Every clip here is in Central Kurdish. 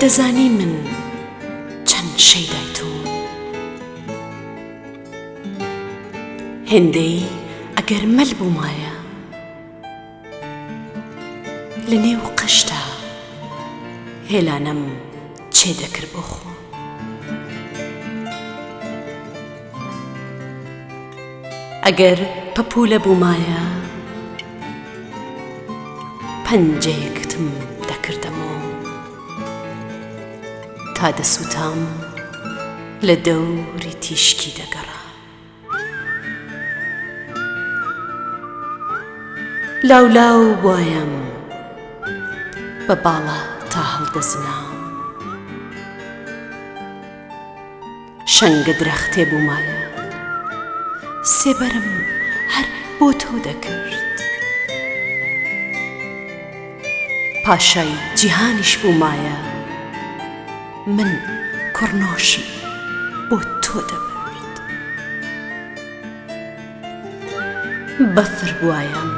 دەزانی من چەند شەی دایتۆم هێندەی ئەگەر مەل بوومایە لە نێو قەشتا هێلانەم چێ دەکرد بۆ خۆ ئەگەر پەپوولە بوومایە پەنجەیەکتم دەکردەمەوە تا دەسووتام لە دەوری تیشکی دەگەڕا لاولاو بوایم بە باڵا تا هەڵدەزنام شەنگە درەختێ بوومایە سێبەرم هەر بۆ تۆ دەکرد پاشای جیهانیش بوومایە من کوڕنۆشم بۆ تۆ دەبرد بەفر بوایم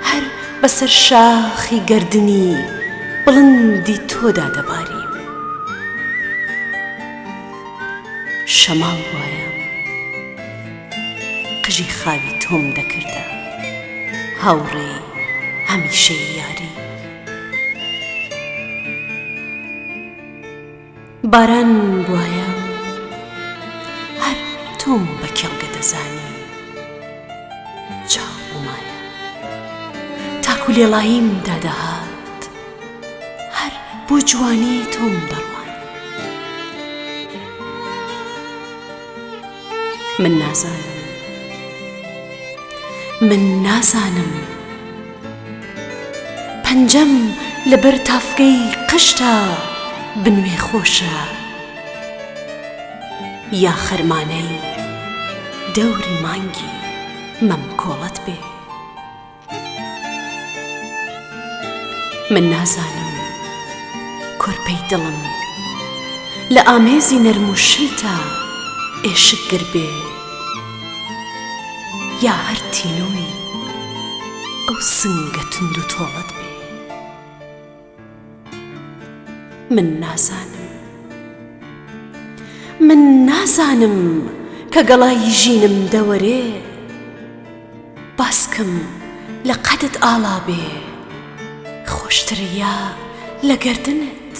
هەر بەسەر شاخی گەردنی بڵندی تۆدا دەباریم شەماڵ بوایم قژی خاوی تۆم دەکردە هاوڕێی هەمیشەی یاری باران بوایم هەر تۆم بە کێڵگە دەزانی چاو بوومایە تاکو لێڵاییم دادەهات هەر بۆ جوانی تۆم دەڕوانی من نازانم پەنجەم لەبەر تافکەی قشتە بنوێ خۆشە یا خەرمانەی دەوری مانگی مەمکۆڵەت بێ من نازانم کۆرپەی دڵم لە ئامێزی نەرم و شلتە ئێشکگر بێ یا هەر تینۆی ئەو سنگە تند و تۆڵەت بێ من نازانم کە گەڵای ژینم دەوەرێ باسکم لە قەدت ئاڵا بێ خۆشترە لە گەردنت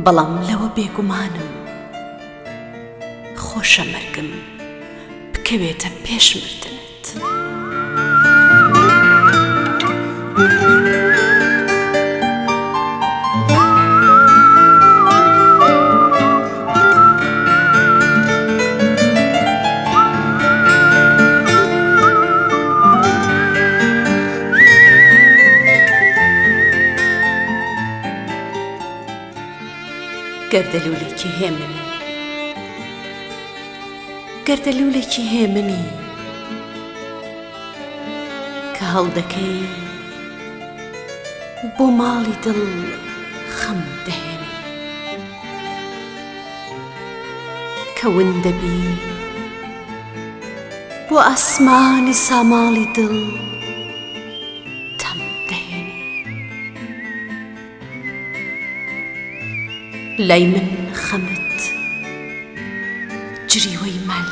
بەڵام لەوە بێگومانم خۆشە مەرگم بکەوێتە پێش مردنت گەردەلوولێکی هێمنی کە هەڵدەکەی بۆ ماڵی دڵ خەم دەهێنی کە ون دەبی بۆ ئاسمانی ساماڵی دڵ تەم دەهێنی لای من خەمت جریوەی مەل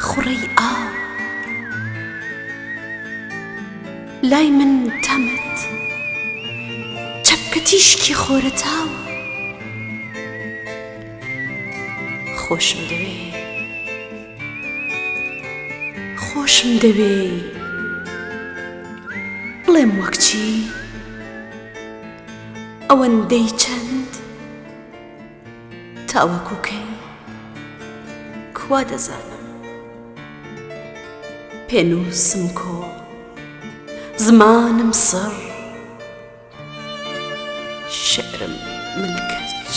خوڕەی ئاو لای من تەمت چەپکە تیشکی خۆرە تاو خۆشم دەوێ بڵێم وەک چی ئەوەندەی چەند تاوەکوکەی کوا دەزانم پێنووسم کۆ زمانم سڕ شعرم ملکەچ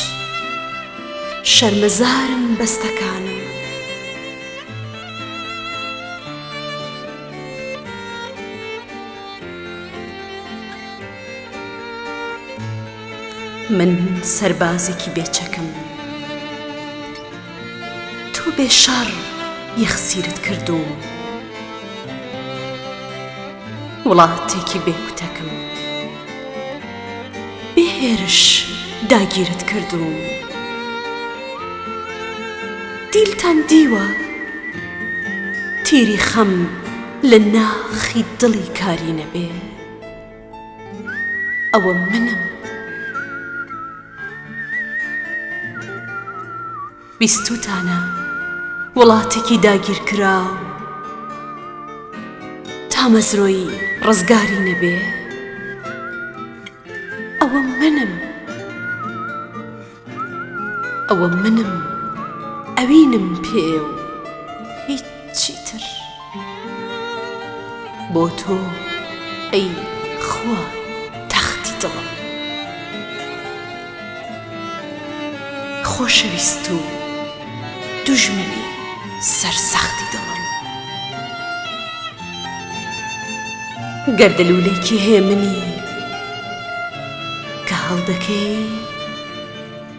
شەرمەزارم بەستەکانم من سەربازێکی بێچەکم تۆ بێشەڕ یەخسیرت کردوم وڵاتێکی بێکوتەکم بێهێرش داگیرت کردوم دیلتان دیوە تیری خەم لە ناخی دڵی کاری نەبێ ئەوە منم بیستوتانە وڵاتێکی داگیر کراو تا مەزرۆی ڕزگاری نەبێ ئەوە منم ئەوینم پێ و هیچی تر بۆ تۆ ئەی خوای تەختی دڵم خۆشەویست و دوژمنی سەرسەختی دڵم گەردەلوولێکی هەیە منی کە هەڵدەکەی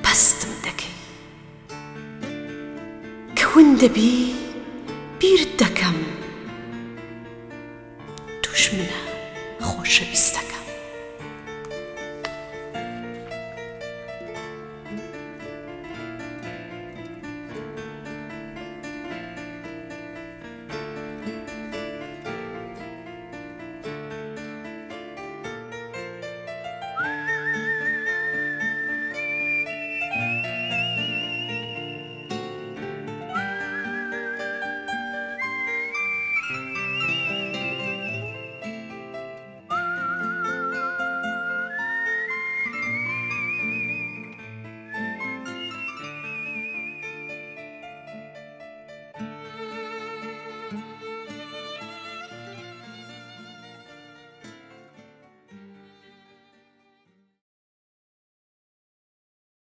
پەستم دەکەی کە ون دەبی بیرت دەکەم دوژمنە خۆشەویستەکە